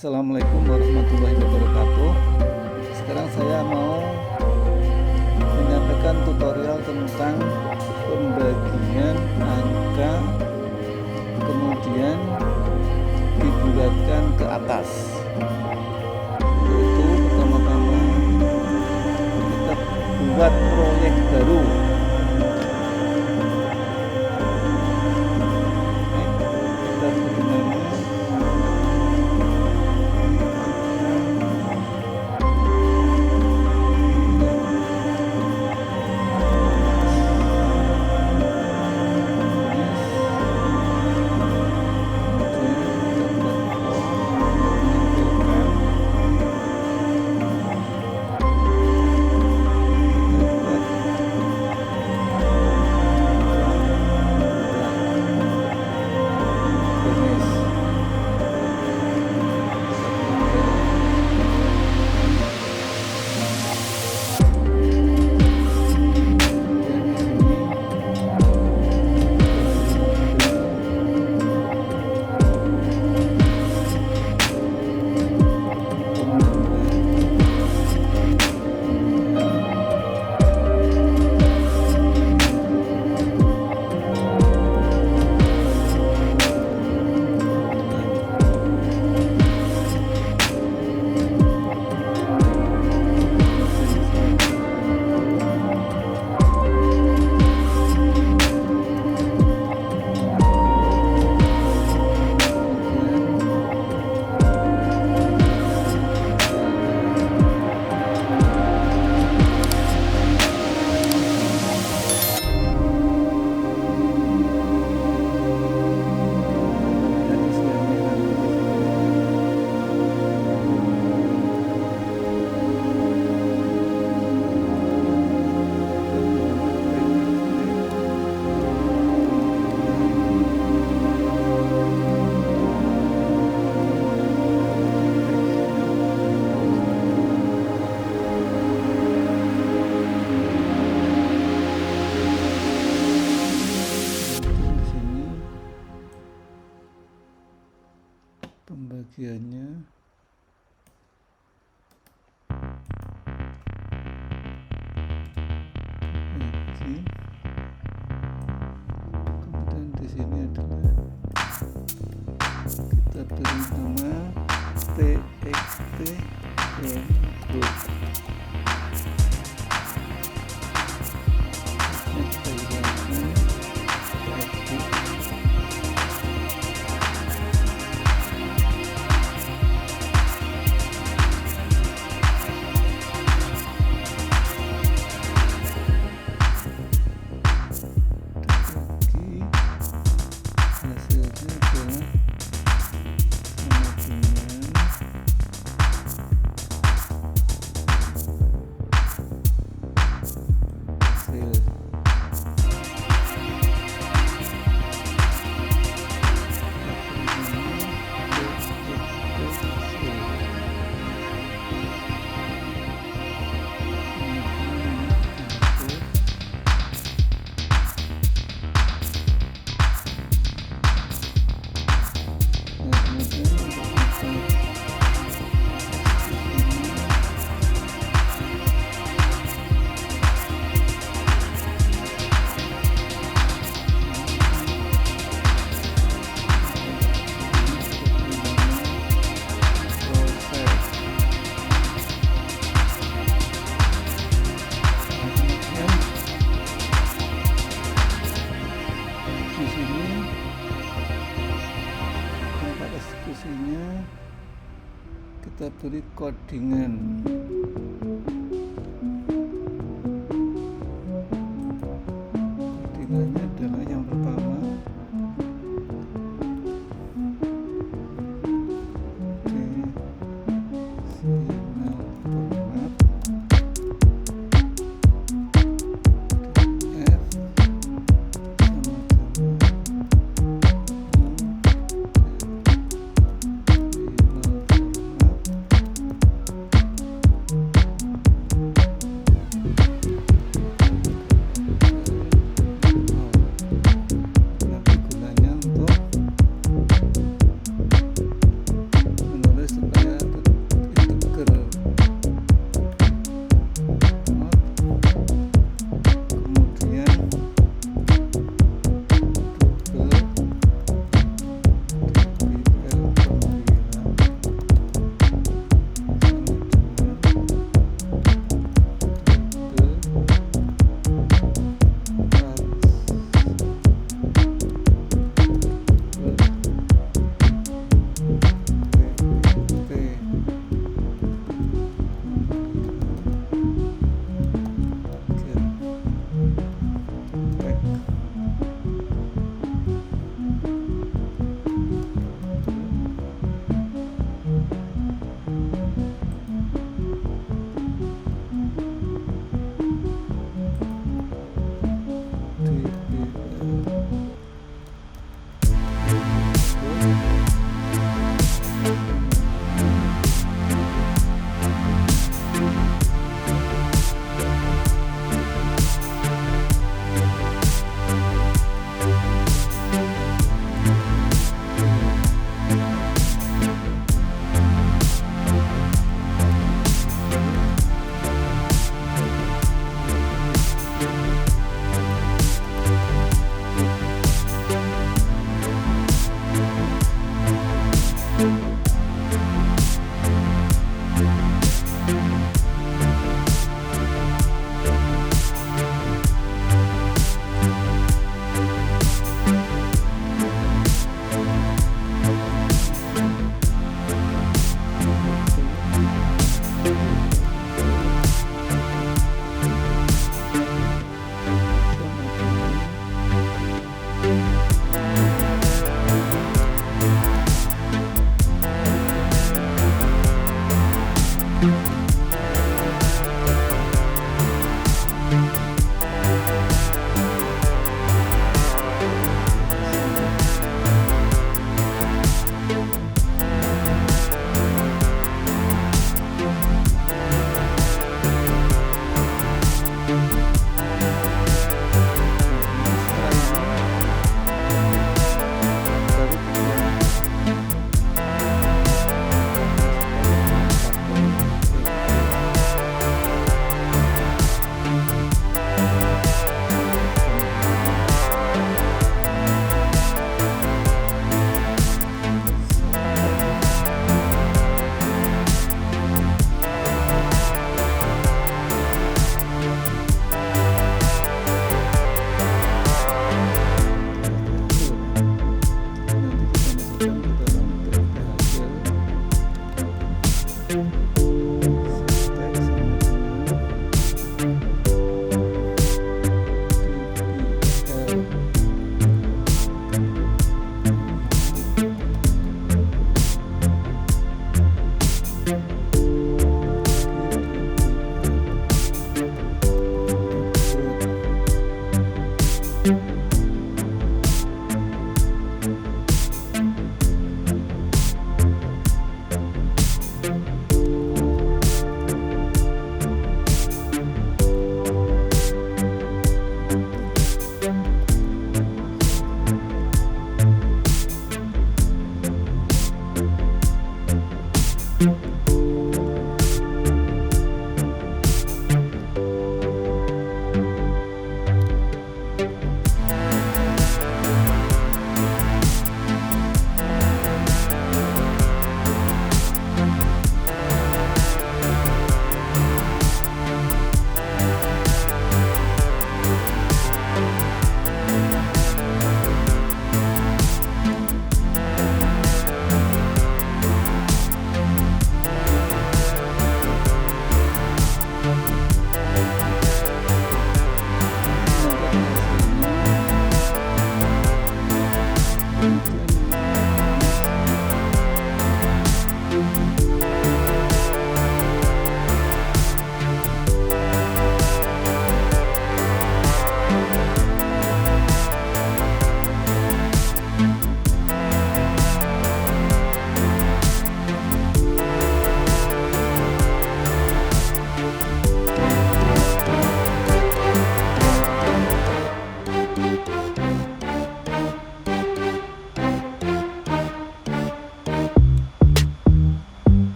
Assalamualaikum warahmatullahi wabarakatuh. Sekarang saya mau menyampaikan tutorial tentang pembagian angka kemudian dibulatkan ke atas. Yaitu pertama-tama kita buat proyek baru. Pembagiannya bagi, kemudian di sini adalah kita beri nama TXT Group. Kita beri codingan. Codingannya adalah yang pertama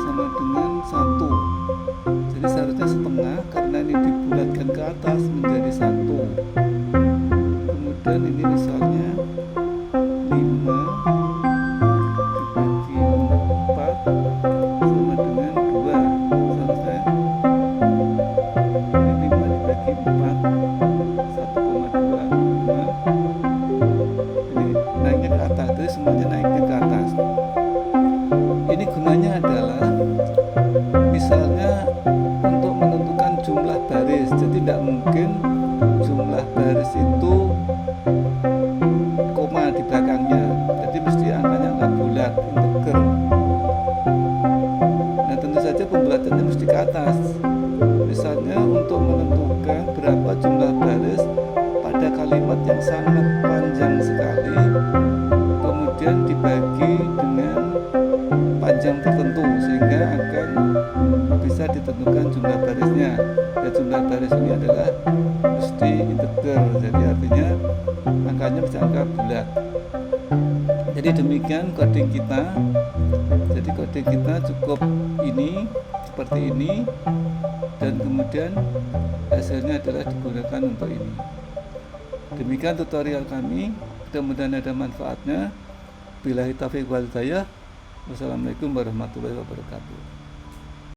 sama dengan 1. Jadi seharusnya setengah, karena ini dibulatkan ke atas menjadi 1. Kemudian ini misalnya 5 dibagi 4 sama dengan 2. Seharusnya ini 5 dibagi 4 1,2. 5. Ini naiknya ke atas, jadi semuanya naiknya ke atas. Ini gunanya adalah misalnya untuk menentukan jumlah baris. Jadi tidak mungkin jumlah baris itu koma di belakangnya, jadi mesti angkanya angka bulat, integer. Nah, tentu saja pembulatannya mesti ke atas. Misalnya untuk menentukan berapa jumlah baris pada kalimat yang sangat panjang sekali, kemudian dibagi dengan panjang tertentu sehingga akan bisa ditentukan jumlah barisnya. Dan jumlah baris ini adalah mesti integer, jadi artinya angkanya mesti angka bulat. Jadi demikian coding kita. Jadi coding kita cukup ini, seperti ini, dan kemudian hasilnya adalah digunakan untuk ini. Demikian tutorial kami, mudah-mudahan ada manfaatnya. Billahi taufiq wal hidayah. Wassalamualaikum warahmatullahi wabarakatuh.